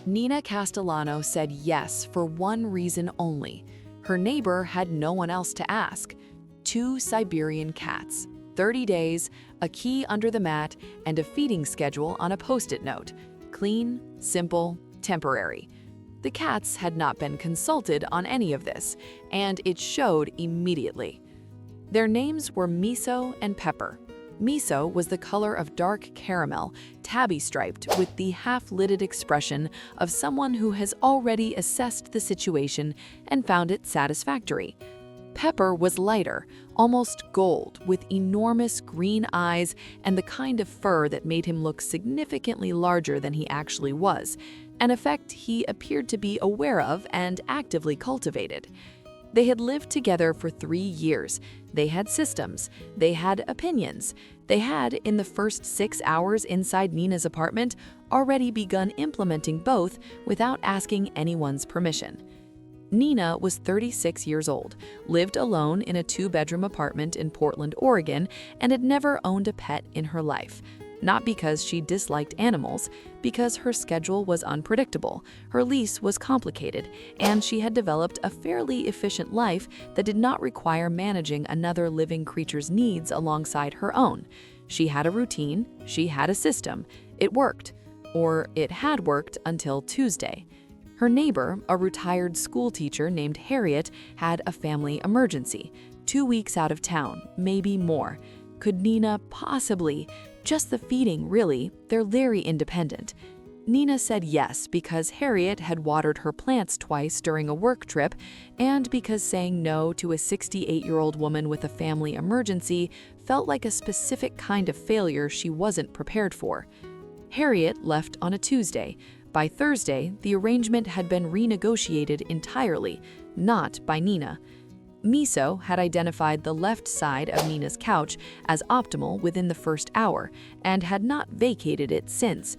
Nina Castellano said yes for one reason only. Her neighbor had no one else to ask. 2 Siberian cats, 30 days, a key under the mat, and a feeding schedule on a post-it note. Clean, simple, temporary. The cats had not been consulted on any of this, and it showed immediately. Their names were Miso and Pepper. Miso was the color of dark caramel, tabby-striped, with the half-lidded expression of someone who has already assessed the situation and found it satisfactory. Pepper was lighter, almost gold, with enormous green eyes and the kind of fur that made him look significantly larger than he actually was, an effect he appeared to be aware of and actively cultivated. They had lived together for 3 years. They had systems. They had opinions. They had, in the first 6 hours inside Nina's apartment, already begun implementing both without asking anyone's permission. Nina was 36 years old, lived alone in a 2-bedroom apartment in Portland, Oregon, and had never owned a pet in her life. Not because she disliked animals, because her schedule was unpredictable, her lease was complicated, and she had developed a fairly efficient life that did not require managing another living creature's needs alongside her own. She had a routine, she had a system. It worked. Or it had worked until Tuesday. Her neighbor, a retired school teacher named Harriet, had a family emergency. 2 weeks out of town, maybe more. Could Nina possibly? Just the feeding, really. They're very independent. Nina said yes because Harriet had watered her plants twice during a work trip, and because saying no to a 68-year-old woman with a family emergency felt like a specific kind of failure she wasn't prepared for. Harriet left on a Tuesday. By Thursday, the arrangement had been renegotiated entirely, not by Nina. Miso had identified the left side of Nina's couch as optimal within the first hour and had not vacated it since.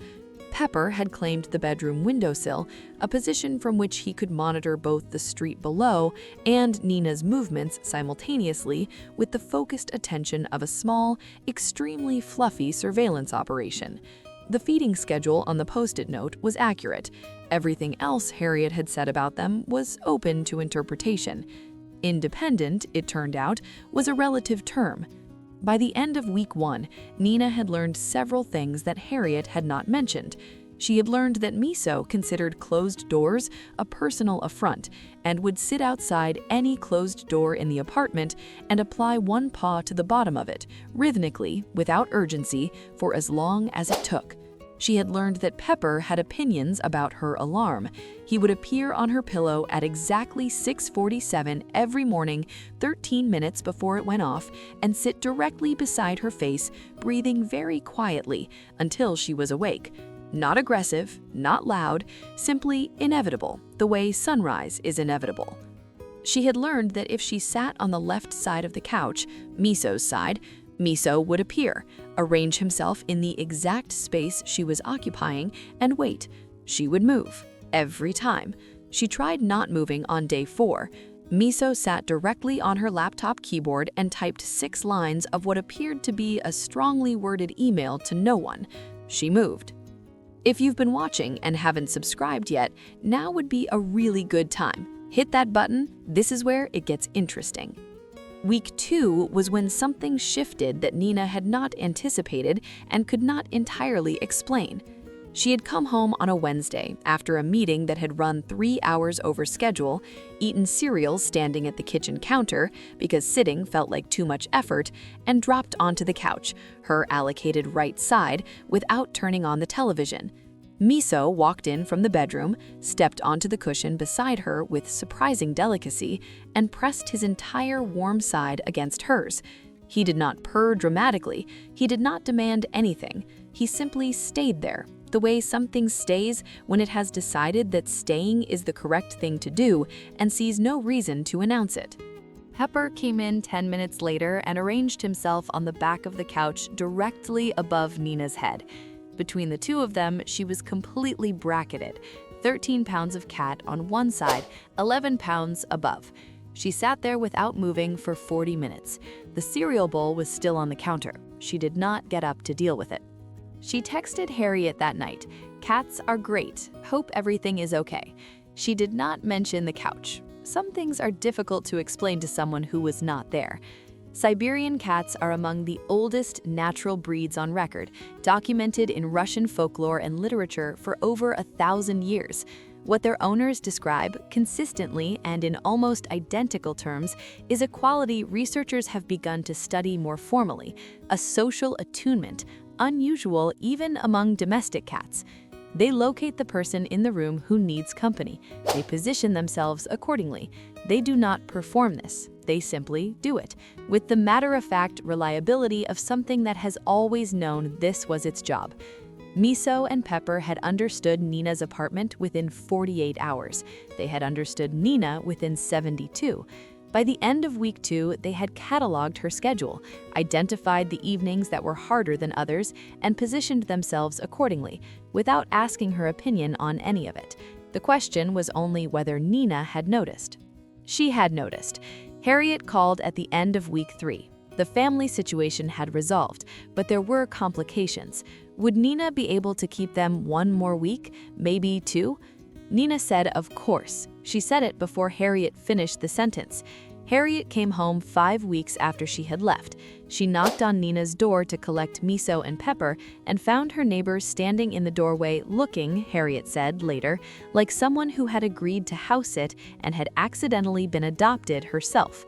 Pepper had claimed the bedroom windowsill, a position from which he could monitor both the street below and Nina's movements simultaneously with the focused attention of a small, extremely fluffy surveillance operation. The feeding schedule on the post-it note was accurate. Everything else Harriet had said about them was open to interpretation. Independent, it turned out, was a relative term. By the end of week 1, Nina had learned several things that Harriet had not mentioned. She had learned that Miso considered closed doors a personal affront and would sit outside any closed door in the apartment and apply one paw to the bottom of it, rhythmically, without urgency, for as long as it took. She had learned that Pepper had opinions about her alarm. He would appear on her pillow at exactly 6:47 every morning, 13 minutes before it went off, and sit directly beside her face, breathing very quietly until she was awake. Not aggressive, not loud, simply inevitable, the way sunrise is inevitable. She had learned that if she sat on the left side of the couch, Miso's side, Miso would appear, arrange himself in the exact space she was occupying, and wait. She would move, every time. She tried not moving on day 4. Miso sat directly on her laptop keyboard and typed 6 lines of what appeared to be a strongly worded email to no one. She moved. If you've been watching and haven't subscribed yet, now would be a really good time. Hit that button. This is where it gets interesting. Week 2 was when something shifted that Nina had not anticipated and could not entirely explain. She had come home on a Wednesday after a meeting that had run 3 hours over schedule, eaten cereal standing at the kitchen counter because sitting felt like too much effort, and dropped onto the couch, her allocated right side, without turning on the television. Miso walked in from the bedroom, stepped onto the cushion beside her with surprising delicacy, and pressed his entire warm side against hers. He did not purr dramatically. He did not demand anything. He simply stayed there, the way something stays when it has decided that staying is the correct thing to do and sees no reason to announce it. Pepper came in 10 minutes later and arranged himself on the back of the couch directly above Nina's head. Between the two of them, she was completely bracketed, 13 pounds of cat on one side, 11 pounds above. She sat there without moving for 40 minutes. The cereal bowl was still on the counter. She did not get up to deal with it. She texted Harriet that night, "Cats are great. Hope everything is okay." She did not mention the couch. Some things are difficult to explain to someone who was not there. Siberian cats are among the oldest natural breeds on record, documented in Russian folklore and literature for over 1,000 years. What their owners describe, consistently and in almost identical terms, is a quality researchers have begun to study more formally, a social attunement, unusual even among domestic cats. They locate the person in the room who needs company. They position themselves accordingly. They do not perform this. They simply do it, with the matter-of-fact reliability of something that has always known this was its job. Miso and Pepper had understood Nina's apartment within 48 hours. They had understood Nina within 72. By the end of week 2, they had cataloged her schedule, identified the evenings that were harder than others, and positioned themselves accordingly, without asking her opinion on any of it. The question was only whether Nina had noticed. She had noticed. Harriet called at the end of week 3. The family situation had resolved, but there were complications. Would Nina be able to keep them one more week, maybe 2? Nina said, of course. She said it before Harriet finished the sentence. Harriet came home 5 weeks after she had left. She knocked on Nina's door to collect Miso and Pepper and found her neighbor standing in the doorway looking, Harriet said later, like someone who had agreed to house sit and had accidentally been adopted herself.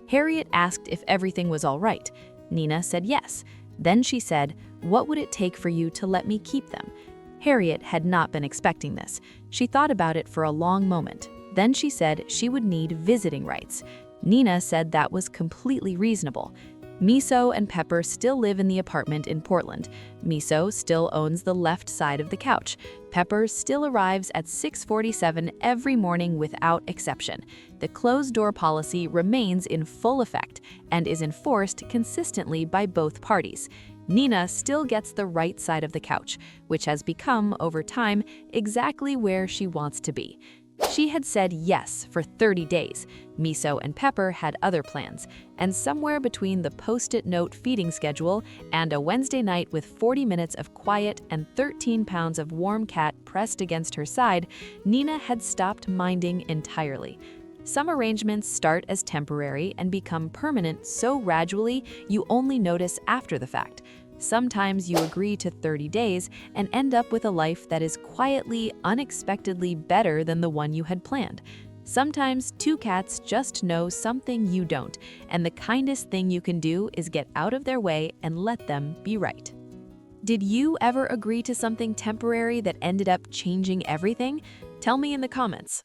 Harriet asked if everything was all right. Nina said yes. Then she said, "What would it take for you to let me keep them?" Harriet had not been expecting this. She thought about it for a long moment. Then she said she would need visiting rights. Nina said that was completely reasonable. Miso and Pepper still live in the apartment in Portland. Miso still owns the left side of the couch. Pepper still arrives at 6:47 every morning without exception. The closed-door policy remains in full effect and is enforced consistently by both parties. Nina still gets the right side of the couch, which has become, over time, exactly where she wants to be. She had said yes for 30 days. Miso and Pepper had other plans, and somewhere between the post-it note feeding schedule and a Wednesday night with 40 minutes of quiet and 13 pounds of warm cat pressed against her side, Nina had stopped minding entirely. Some arrangements start as temporary and become permanent so gradually you only notice after the fact. Sometimes you agree to 30 days and end up with a life that is quietly, unexpectedly better than the one you had planned. Sometimes 2 cats just know something you don't, and the kindest thing you can do is get out of their way and let them be right. Did you ever agree to something temporary that ended up changing everything? Tell me in the comments.